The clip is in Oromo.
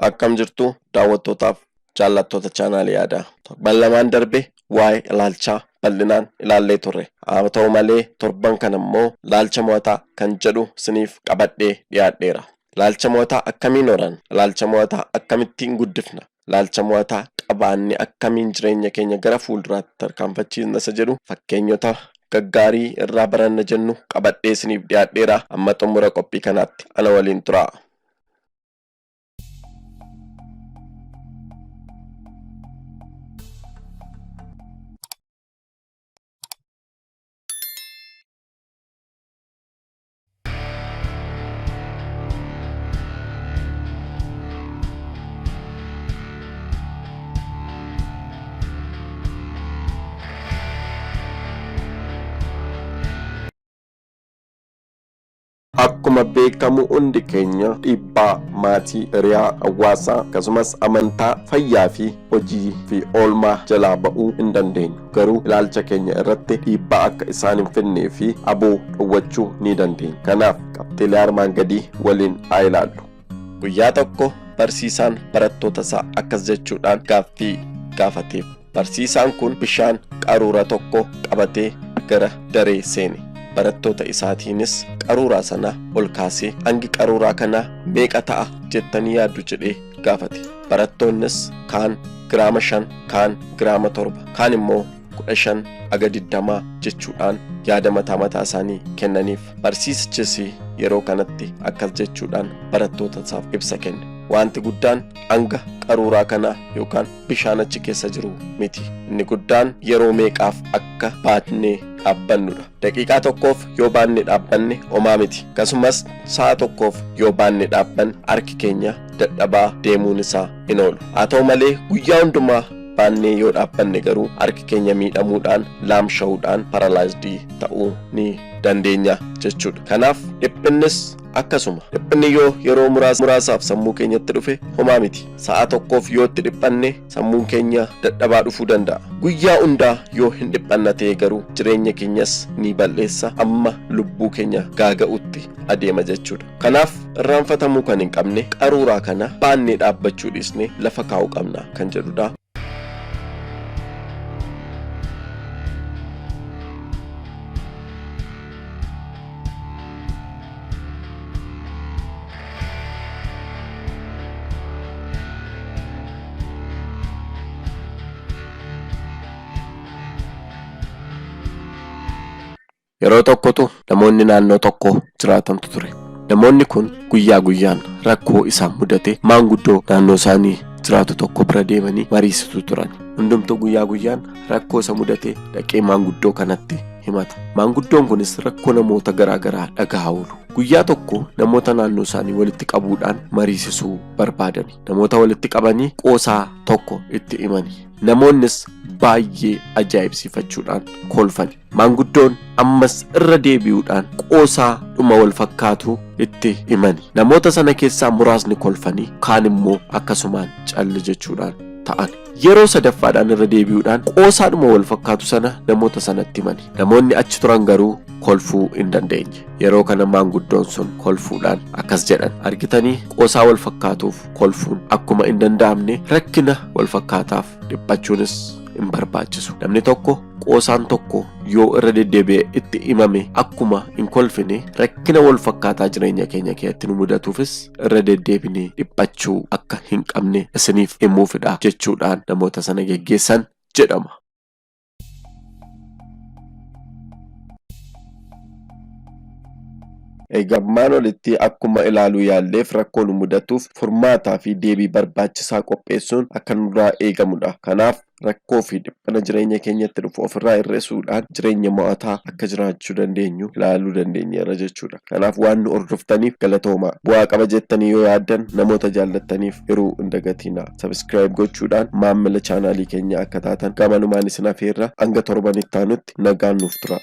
Akkam jirtu daawwattootaaf jaallattoota chaanaalii Yaadaa. Torban darbe waa'ee ilaalchaa bal'inaan ilaallee turre. Haa ta'u malee torban kana immoo ilaalcha mo'ataa kan jedhu isiniif qabadhee dhiyaadheera. Ilaalcha mo'ataa akkamiin horan? Ilaalcha mo'ataa akkamittiin guddifna? Ilaalcha mo'ataa qabaannee akkamiin jireenya keenya gara fuulduraatti tarkaanfachiisna isa jedhu fakkeenyota gaggaarii irraa baranna jennu qabadhee isiniif dhiyaadheera. Amma xumura qophii kanaatti ana waliin turaa. Akkuma beekamu hundi keenya dhiibbaa maatii, hiriyaa, hawaasaa akkasumas amantaa, fayyaa fi hojii fi oolmaa jalaa ba'uu hin dandeenyu. Garuu ilaalcha keenya irratti dhiibbaa akka isaan hin fidnee fi aboo dhowwachuu ni dandeenya. Kanaaf qabxiilee armaan gadii waliin haa ilaallu. Guyyaa tokko barsiisaan barattoota isaa akkas jechuudhaan gaaffii gaafateef. Barsiisaan kun bishaan qaruura tokko qabatee gara daree seene. Barattoota isaatiinis qaruuraa sana ol kaasee hangi qaruuraa kana meeqa ta'a jettanii yaaddu jedhee gaafate. Barattoonnis kaan giraama 5, kaan giraama 7, kaan immoo 15 hanga 20 jechuudhaan yaada mataa isaanii kennaniif. Barsiisichis yeroo kanatti akkas jechuudhaan barattoota isaaf ibsa kenne. Wanti guddaan hanga qaruuraa kana yookaan bishaan achi keessa jiru miti. Inni guddaan yeroo meeqaaf akka baannee dhaabbannudha. Daqiiqaa tokkoof yoo baannee dhaabbanne homaa miti. Akkasumas sa'a tokkoof yoo baannee dhaabbanne harki keenya dadhabaa deemuun isaa hin oolu. Haa ta'u malee guyyaa hundumaa baannee yoo dhaabbanne garuu harki keenya miidhamuudhaan laamsha'uudhaan paralaayizidii ta'uu ni dandeenya jechuudha. Kanaaf dhiphinnis akkasuma. Dhiphinni yoo yeroo muraasaaf sammuu keenyatti dhufe homaa miti. Sa'a tokkoof yoo itti dhiphanne sammuun keenya dadhabaa dhufuu danda'a. Guyyaa hundaa yoo hin dhiphanna ta'e garuu jireenya keenyas ni balleessa, amma lubbuu keenya gaaga'utti adeema jechuudha. Kanaaf irraanfatamuu kan hin qabne qaruuraa kana baannee dhaabbachuu dhiisne lafa kaa'uu qabna kan jedhudha. Yeroo tokkotu namoonni naannoo tokko jiraatantu ture. Namoonni kun guyyaa guyyaan rakkoo isaan mudate maanguddoo naannoo isaanii jiraatu tokko bira deemanii mariisisu turan. Hundumtuu guyyaa guyyaan rakkoo isa mudate dhaqee maanguddoo kanatti himata. Maanguddoon kunis rakkoo namoota garaagaraa dhagahaa oolu. Guyyaa tokko namoota naannoo isaanii walitti qabuudhaan mariisisuu barbaadani. Namoota walitti qabanii qoosaa tokko itti himani. Namoonnis baay'ee ajaa'ibsiifachuudhaan kolfani. Maanguddoon ammas irra deebi'uudhaan qoosaa dhuma wal fakkaatu itti himani. Namoota sana keessaa muraasni kolfanii kaan immoo akkasumaan calli jechuudhaan ta'an. Yeroo sadaffaadhaan irra deebi'uudhaan qoosaa dhuma wal fakkaatu sana namoota sanatti himani. Namoonni achi turan garuu kolfuu hin dandeenye. Yeroo kana maanguddoon sun kolfuudhaan akkas jedhan. Argitanii qoosaa wal fakkaatuuf kolfuun akkuma hin danda'amne rakkina wal fakkaataaf dhiphachuunis hin barbaachisu. Namni tokko qoosaan tokko yoo irra deddeebi'ee itti himame akkuma hin kolfine rakkina wal fakkaataa jireenya keenya keessatti nu mudatuufis irra deddeebinee dhiphachuu akka hin qabne isiniif himuufidha jechuudhaan namoota sana geggeessan jedhama. Eegammaan olitti akkuma ilaaluu yaalleef rakkoon mudatuuf furmaataa fi deebii barbaachisaa qopheessuun akka nurraa eegamudha. Kanaaf rakkoo fi dhiphina jireenya keenyatti dhufu ofirraa hir'isuudhaan jireenya mo'ataa akka jiraachuu dandeenyu ilaaluu dandeenyeerra jechuudha. Kanaaf waan nu hordoftaniif galatoomaa. Bu'aa qaba jettanii yoo yaaddan namoota jaallattaniif hiruu hin dagatinaa. Subscribe gochuudhaan maammila chaanaalii keenya akka taatan gamanumaan isin afeerra hanga torbanitti aanutti nagaan nuuf tura.